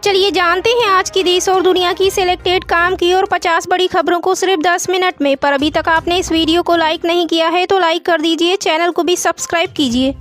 चलिए जानते हैं आज की देश और दुनिया की सिलेक्टेड काम की और 50 बड़ी खबरों को सिर्फ 10 मिनट में। पर अभी तक आपने इस वीडियो को लाइक नहीं किया है तो लाइक कर दीजिए, चैनल को भी सब्सक्राइब कीजिए।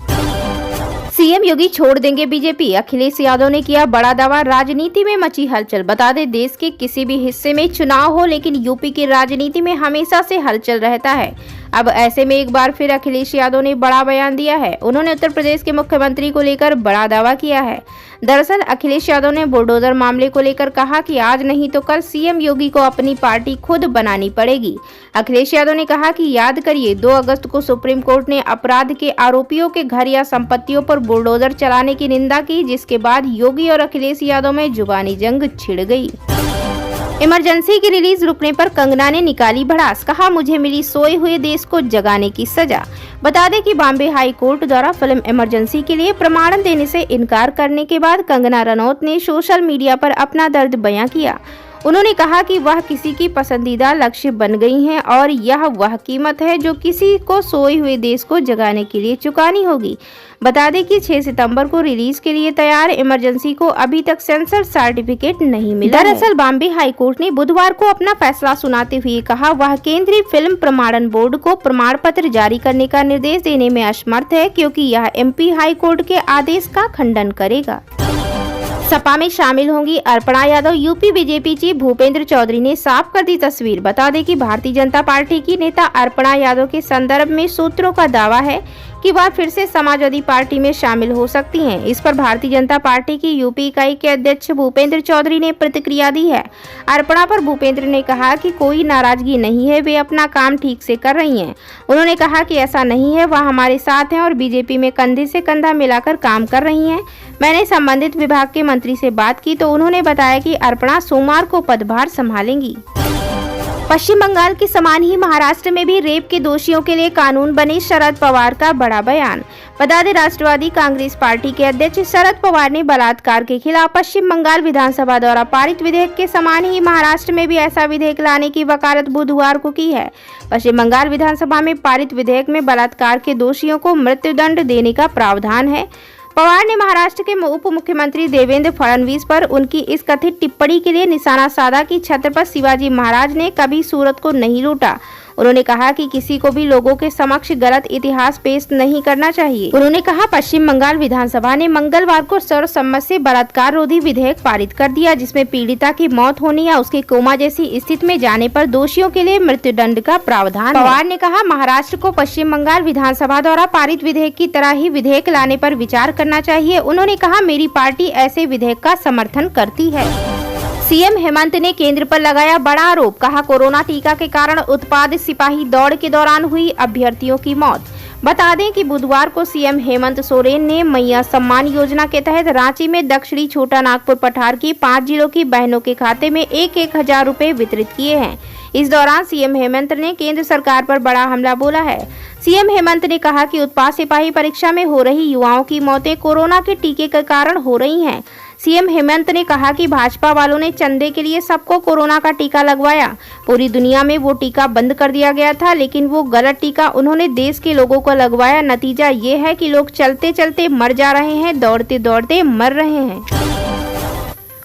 सीएम योगी छोड़ देंगे बीजेपी, अखिलेश यादव ने किया बड़ा दावा, राजनीति में मची हलचल। बता दें, देश के किसी भी हिस्से में चुनाव हो लेकिन यूपी की राजनीति में हमेशा से हलचल रहता है। अब ऐसे में एक बार फिर अखिलेश यादव ने बड़ा बयान दिया है। उन्होंने उत्तर प्रदेश के मुख्यमंत्री को लेकर बड़ा दावा किया है। दरअसल अखिलेश यादव ने बुलडोजर मामले को लेकर कहा कि आज नहीं तो कल सीएम योगी को अपनी पार्टी खुद बनानी पड़ेगी। अखिलेश यादव ने कहा कि याद करिए 2 अगस्त को सुप्रीम कोर्ट ने अपराध के आरोपियों के घर या संपत्तियों पर बुलडोजर चलाने की निंदा की, जिसके बाद योगी और अखिलेश यादव में जुबानी जंग छिड़ गई। इमरजेंसी की रिलीज रुकने पर कंगना ने निकाली भड़ास, कहा मुझे मिली सोए हुए देश को जगाने की सजा। बता दें कि बॉम्बे हाई कोर्ट द्वारा फिल्म इमरजेंसी के लिए प्रमाणन देने से इनकार करने के बाद कंगना रनौत ने सोशल मीडिया पर अपना दर्द बयां किया। उन्होंने कहा कि वह किसी की पसंदीदा लक्ष्य बन गई हैं और यह वह कीमत है जो किसी को सोए हुए देश को जगाने के लिए चुकानी होगी। बता दें कि 6 सितंबर को रिलीज के लिए तैयार इमरजेंसी को अभी तक सेंसर सर्टिफिकेट नहीं मिला। दरअसल बॉम्बे हाई कोर्ट ने बुधवार को अपना फैसला सुनाते हुए कहा वह केंद्रीय फिल्म प्रमाणन बोर्ड को प्रमाण पत्र जारी करने का निर्देश देने में असमर्थ है, क्योंकि यह एमपी हाई कोर्ट के आदेश का खंडन करेगा। सपा में शामिल होंगी अर्पणा Yadav, UP BJP chief Bhupendra Chaudhary ने साफ कर दी तस्वीर। बता दें कि भारतीय जनता पार्टी की नेता अर्पणा यादव के संदर्भ में सूत्रों का दावा है कि वह फिर से समाजवादी पार्टी में शामिल हो सकती हैं। इस पर भारतीय जनता पार्टी की यूपी इकाई के अध्यक्ष भूपेंद्र चौधरी ने प्रतिक्रिया दी है। अर्पणा पर भूपेंद्र ने कहा कि कोई नाराजगी नहीं है, वे अपना काम ठीक से कर रही हैं। उन्होंने कहा कि ऐसा नहीं है, वह हमारे साथ हैं और बीजेपी में कंधे से कंधा मिलाकर काम कर रही हैं। मैंने संबंधित विभाग के मंत्री से बात की तो उन्होंने बताया कि अर्पणा सोमवार को पदभार संभालेंगी। पश्चिम बंगाल के समान ही महाराष्ट्र में भी रेप के दोषियों के लिए कानून बने, शरद पवार का बड़ा बयान। बता दें, राष्ट्रवादी कांग्रेस पार्टी के अध्यक्ष शरद पवार ने बलात्कार के खिलाफ पश्चिम बंगाल विधानसभा द्वारा पारित विधेयक के समान ही महाराष्ट्र में भी ऐसा विधेयक लाने की वकालत बुधवार को की है। पश्चिम बंगाल विधानसभा में पारित विधेयक में बलात्कार के दोषियों को मृत्युदंड देने का प्रावधान है। पवार ने महाराष्ट्र के उप मुख्यमंत्री देवेंद्र फडणवीस पर उनकी इस कथित टिप्पणी के लिए निशाना साधा कि छत्रपति शिवाजी महाराज ने कभी सूरत को नहीं लूटा। उन्होंने कहा कि किसी को भी लोगों के समक्ष गलत इतिहास पेश नहीं करना चाहिए। उन्होंने कहा पश्चिम बंगाल विधानसभा ने मंगलवार को सर्वसम्मत से बलात्कार रोधी विधेयक पारित कर दिया, जिसमें पीड़िता की मौत होने या उसके कोमा जैसी स्थिति में जाने पर दोषियों के लिए मृत्युदंड का प्रावधान है। पवार ने कहा महाराष्ट्र को पश्चिम बंगाल विधानसभा द्वारा पारित विधेयक की तरह ही विधेयक लाने पर विचार करना चाहिए। उन्होंने कहा मेरी पार्टी ऐसे विधेयक का समर्थन करती है। सीएम हेमंत ने केंद्र पर लगाया बड़ा आरोप, कहा कोरोना टीका के कारण उत्पाद सिपाही दौड़ के दौरान हुई अभ्यर्थियों की मौत। बता दें कि बुधवार को सीएम हेमंत सोरेन ने मैया सम्मान योजना के तहत रांची में दक्षिणी छोटा नागपुर पठार की 5 जिलों की बहनों के खाते में 1,000 रुपए वितरित किए हैं। इस दौरान सीएम हेमंत ने केंद्र सरकार पर बड़ा हमला बोला है। सीएम हेमंत ने कहा कि उत्पाद सिपाही परीक्षा में हो रही युवाओं की मौतें कोरोना के टीके के कारण हो रही हैं। सीएम हेमंत ने कहा कि भाजपा वालों ने चंदे के लिए सबको कोरोना का टीका लगवाया। पूरी दुनिया में वो टीका बंद कर दिया गया था, लेकिन वो गलत टीका उन्होंने देश के लोगों को लगवाया। नतीजा ये है कि लोग चलते चलते मर जा रहे हैं, दौड़ते दौड़ते मर रहे हैं।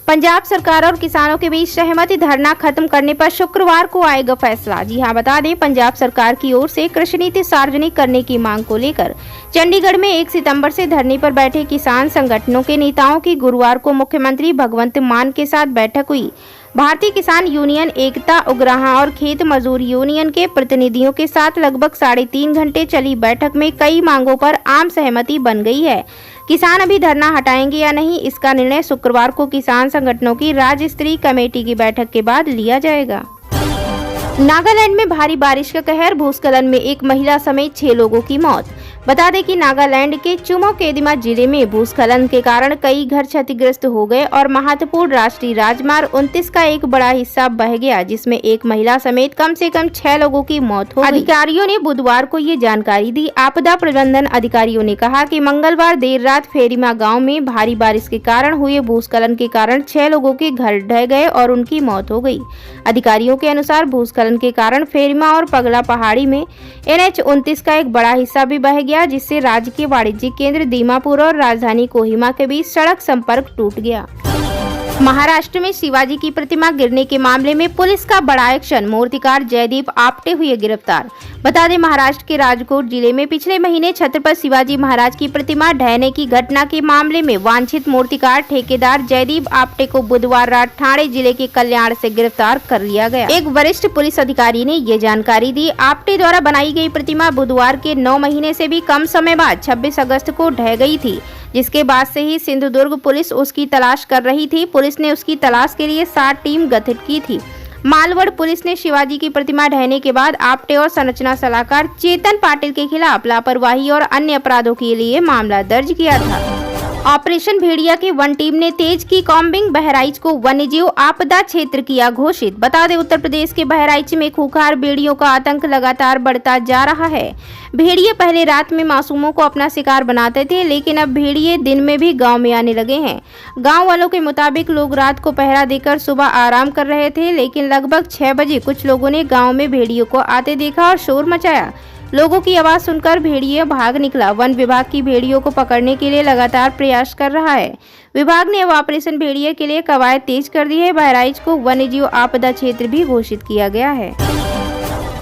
पंजाब सरकार और किसानों के बीच सहमति, धरना खत्म करने पर शुक्रवार को आएगा फैसला। जी हां, बता दें पंजाब सरकार की ओर से कृषि नीति सार्वजनिक करने की मांग को लेकर चंडीगढ़ में 1 सितंबर से धरने पर बैठे किसान संगठनों के नेताओं की गुरुवार को मुख्यमंत्री भगवंत मान के साथ बैठक हुई। भारतीय किसान यूनियन, एकता उग्राहा और खेत मजदूर यूनियन के प्रतिनिधियों के साथ लगभग 3.5 घंटे चली बैठक में कई मांगों पर आम सहमति बन गई है। किसान अभी धरना हटाएंगे या नहीं, इसका निर्णय शुक्रवार को किसान संगठनों की राज्य स्तरीय कमेटी की बैठक के बाद लिया जाएगा। नागालैंड में भारी बारिश का कहर, भूस्खलन में एक महिला समेत 6 लोगों की मौत। बता दें कि नागालैंड के चुमोकेदिमा जिले में भूस्खलन के कारण कई घर क्षतिग्रस्त हो गए और महत्वपूर्ण राष्ट्रीय राजमार्ग 29 का एक बड़ा हिस्सा बह गया, जिसमें एक महिला समेत कम से कम 6 लोगों की मौत हो गई। अधिकारियों ने बुधवार को ये जानकारी दी। आपदा प्रबंधन अधिकारियों ने कहा कि मंगलवार देर रात फेरिमा गाँव में भारी बारिश के कारण हुए भूस्खलन के कारण 6 लोगों के घर ढह गए और उनकी मौत हो गई। अधिकारियों के अनुसार भूस्खलन के कारण फेरिमा और पगला पहाड़ी में NH 29 का एक बड़ा हिस्सा भी बह गया, जिससे राज्य के वाणिज्यिक केंद्र दीमापुर और राजधानी कोहिमा के बीच सड़क संपर्क टूट गया। महाराष्ट्र में शिवाजी की प्रतिमा गिरने के मामले में पुलिस का बड़ा एक्शन, मूर्तिकार जयदीप आपटे हुए गिरफ्तार। बता दें, महाराष्ट्र के राजकोट जिले में पिछले महीने छत्रपति शिवाजी महाराज की प्रतिमा ढहने की घटना के मामले में वांछित मूर्तिकार ठेकेदार जयदीप आपटे को बुधवार रात ठाणे जिले के कल्याण से गिरफ्तार कर लिया गया। एक वरिष्ठ पुलिस अधिकारी ने ये जानकारी दी। आपटे द्वारा बनाई गई प्रतिमा बुधवार के 9 महीने से भी कम समय बाद 26 अगस्त को ढह गई थी, जिसके बाद से ही सिंधुदुर्ग पुलिस उसकी तलाश कर रही थी। पुलिस ने उसकी तलाश के लिए 7 टीम गठित की थी। मालवड़ पुलिस ने शिवाजी की प्रतिमा ढहने के बाद आपटे और संरचना सलाहकार चेतन पाटिल के खिलाफ लापरवाही और अन्य अपराधों के लिए मामला दर्ज किया था। ऑपरेशन भेड़िया की वन टीम ने तेज की कॉम्बिंग, बहराइच को वन्यजीव आपदा क्षेत्र किया घोषित। बता दें, उत्तर प्रदेश के बहराइच में खूंखार भेड़ियों का आतंक लगातार बढ़ता जा रहा है। भेड़िए पहले रात में मासूमों को अपना शिकार बनाते थे, लेकिन अब भेड़िए दिन में भी गांव में आने लगे हैं। गांव वालों के मुताबिक लोग रात को पहरा देकर सुबह आराम कर रहे थे, लेकिन लगभग 6 बजे कुछ लोगों ने गाँव में भेड़ियों को आते देखा और शोर मचाया। लोगों की आवाज सुनकर भेड़िया भाग निकला। वन विभाग की भेड़ियों को पकड़ने के लिए लगातार प्रयास कर रहा है। विभाग ने अब ऑपरेशन भेड़िया के लिए कवायद तेज कर दी है। बहराइच को वन्यजीव आपदा क्षेत्र भी घोषित किया गया है।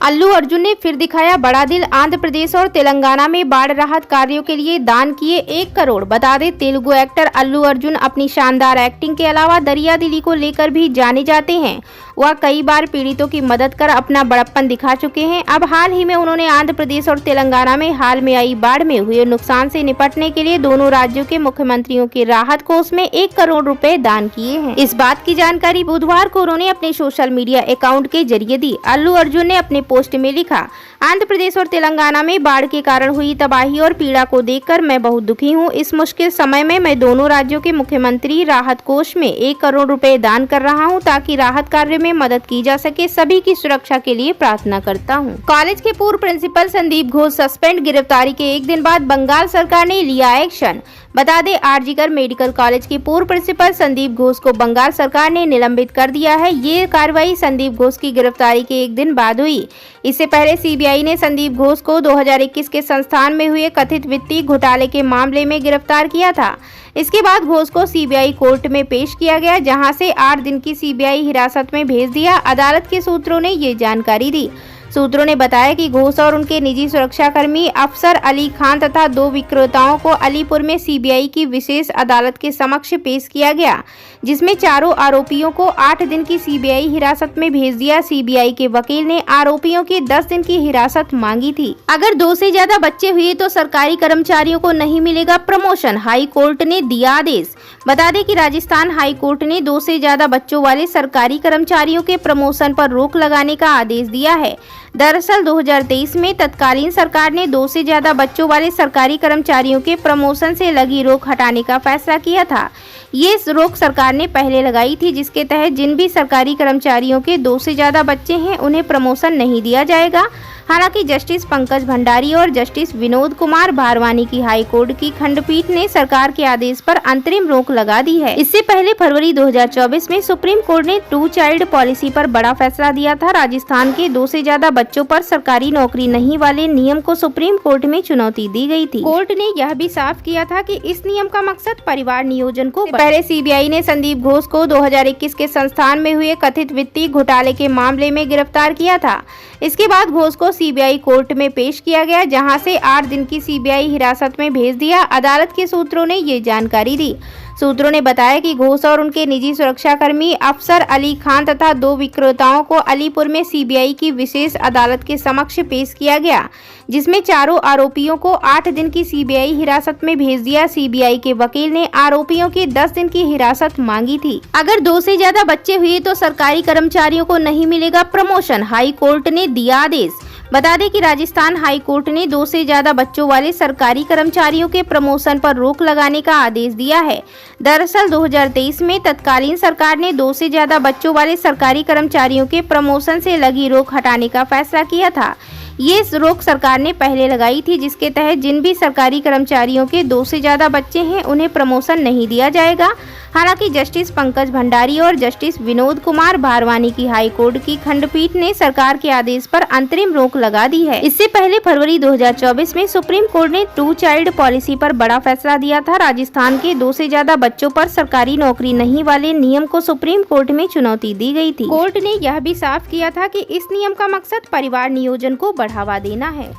अल्लू अर्जुन ने फिर दिखाया बड़ा दिल, आंध्र प्रदेश और तेलंगाना में बाढ़ राहत कार्यों के लिए दान किए 1 करोड़। बता दें, तेलुगु एक्टर अल्लू अर्जुन अपनी शानदार एक्टिंग के अलावा दरिया दिली को लेकर भी जाने जाते हैं। वह कई बार पीड़ितों की मदद कर अपना बड़प्पन दिखा चुके हैं। अब हाल ही में उन्होंने आंध्र प्रदेश और तेलंगाना में हाल में आई बाढ़ में हुए नुकसान से निपटने के लिए दोनों राज्यों के मुख्यमंत्रियों के राहत कोष में 1 करोड़ रुपए दान किए हैं। इस बात की जानकारी बुधवार को उन्होंने अपने सोशल मीडिया अकाउंट के जरिए दी। अल्लू अर्जुन ने अपने पोस्ट में लिखा, आंध्र प्रदेश और तेलंगाना में बाढ़ के कारण हुई तबाही और पीड़ा को देखकर मैं बहुत दुखी हूँ। इस मुश्किल समय में मैं दोनों राज्यों के मुख्यमंत्री राहत कोष में 1 करोड़ रुपए दान कर रहा हूँ, ताकि राहत कार्य में मदद की जा सके। सभी की सुरक्षा के लिए प्रार्थना करता हूँ। कॉलेज के पूर्व प्रिंसिपल संदीप घोष सस्पेंड, गिरफ्तारी के 1 दिन बाद बंगाल सरकार ने लिया एक्शन। बता दें, आरजीकर मेडिकल कॉलेज के पूर्व प्रिंसिपल संदीप घोष को बंगाल सरकार ने निलंबित कर दिया है। ये कार्रवाई संदीप घोष की गिरफ्तारी के 1 दिन बाद हुई। इससे पहले सीबीआई ने संदीप घोष को 2021 के संस्थान में हुए कथित वित्तीय घोटाले के मामले में गिरफ्तार किया था। इसके बाद घोष को सीबीआई कोर्ट में पेश किया गया, जहां से 8 दिन की सीबीआई हिरासत में भेज दिया। अदालत के सूत्रों ने ये जानकारी दी। सूत्रों ने बताया कि घोष और उनके निजी सुरक्षाकर्मी अफसर अली खान तथा 2 विक्रेताओं को अलीपुर में सीबीआई की विशेष अदालत के समक्ष पेश किया गया, जिसमें चारों आरोपियों को 8 दिन की सीबीआई हिरासत में भेज दिया। सीबीआई के वकील ने आरोपियों की 10 दिन की हिरासत मांगी थी। अगर 2 से ज्यादा बच्चे हुए तो सरकारी कर्मचारियों को नहीं मिलेगा प्रमोशन, हाई कोर्ट ने दिया आदेश। बता दें कि राजस्थान हाई कोर्ट ने 2 से ज्यादा बच्चों वाले सरकारी कर्मचारियों के प्रमोशन पर रोक लगाने का आदेश दिया है। दरअसल 2023 में तत्कालीन सरकार ने 2 से ज्यादा बच्चों वाले सरकारी कर्मचारियों के प्रमोशन से लगी रोक हटाने का फैसला किया था। ये रोक सरकार ने पहले लगाई थी, जिसके तहत जिन भी सरकारी कर्मचारियों के 2 से ज्यादा बच्चे हैं उन्हें प्रमोशन नहीं दिया जाएगा। हालांकि जस्टिस पंकज भंडारी और जस्टिस विनोद कुमार भारवानी की हाई कोर्ट की खंडपीठ ने सरकार के आदेश पर अंतरिम रोक लगा दी है। इससे पहले फरवरी 2024 में सुप्रीम कोर्ट ने 2 चाइल्ड पॉलिसी पर बड़ा फैसला दिया था। राजस्थान के 2 से ज्यादा बच्चों पर सरकारी नौकरी नहीं वाले नियम को सुप्रीम कोर्ट में चुनौती दी गई थी। कोर्ट ने यह भी साफ किया था कि इस नियम का मकसद परिवार नियोजन को। पहले सीबीआई ने संदीप घोष को 2021 के संस्थान में हुए कथित वित्तीय घोटाले के मामले में गिरफ्तार किया था। इसके बाद घोष को सीबीआई कोर्ट में पेश किया गया, जहां से 8 दिन की सीबीआई हिरासत में भेज दिया। अदालत के सूत्रों ने ये जानकारी दी। सूत्रों ने बताया कि घोष और उनके निजी सुरक्षाकर्मी अफसर अली खान तथा 2 विक्रेताओं को अलीपुर में सीबीआई की विशेष अदालत के समक्ष पेश किया गया, जिसमें चारों आरोपियों को 8 दिन की सीबीआई हिरासत में भेज दिया। सीबीआई के वकील ने आरोपियों की 10 दिन की हिरासत मांगी थी। अगर 2 से ज्यादा बच्चे हुए तो सरकारी कर्मचारियों को नहीं मिलेगा प्रमोशन, हाई कोर्ट ने दिया आदेश। बता दें कि राजस्थान हाई कोर्ट ने 2 से ज्यादा बच्चों वाले सरकारी कर्मचारियों के प्रमोशन पर रोक लगाने का आदेश दिया है। दरअसल 2023 में तत्कालीन सरकार ने 2 से ज्यादा बच्चों वाले सरकारी कर्मचारियों के प्रमोशन से लगी रोक हटाने का फैसला किया था। ये रोक सरकार ने पहले लगाई थी, जिसके तहत जिन भी सरकारी कर्मचारियों के 2 से ज्यादा बच्चे हैं उन्हें प्रमोशन नहीं दिया जाएगा। हालांकि जस्टिस पंकज भंडारी और जस्टिस विनोद कुमार भारवानी की हाई कोर्ट की खंडपीठ ने सरकार के आदेश पर अंतरिम रोक लगा दी है। इससे पहले फरवरी 2024 में सुप्रीम कोर्ट ने 2 चाइल्ड पॉलिसी पर बड़ा फैसला दिया था। राजस्थान के 2 से ज्यादा बच्चों पर सरकारी नौकरी नहीं वाले नियम को सुप्रीम कोर्ट में चुनौती दी गई थी। कोर्ट ने यह भी साफ किया था कि इस नियम का मकसद परिवार नियोजन को बढ़ावा देना है।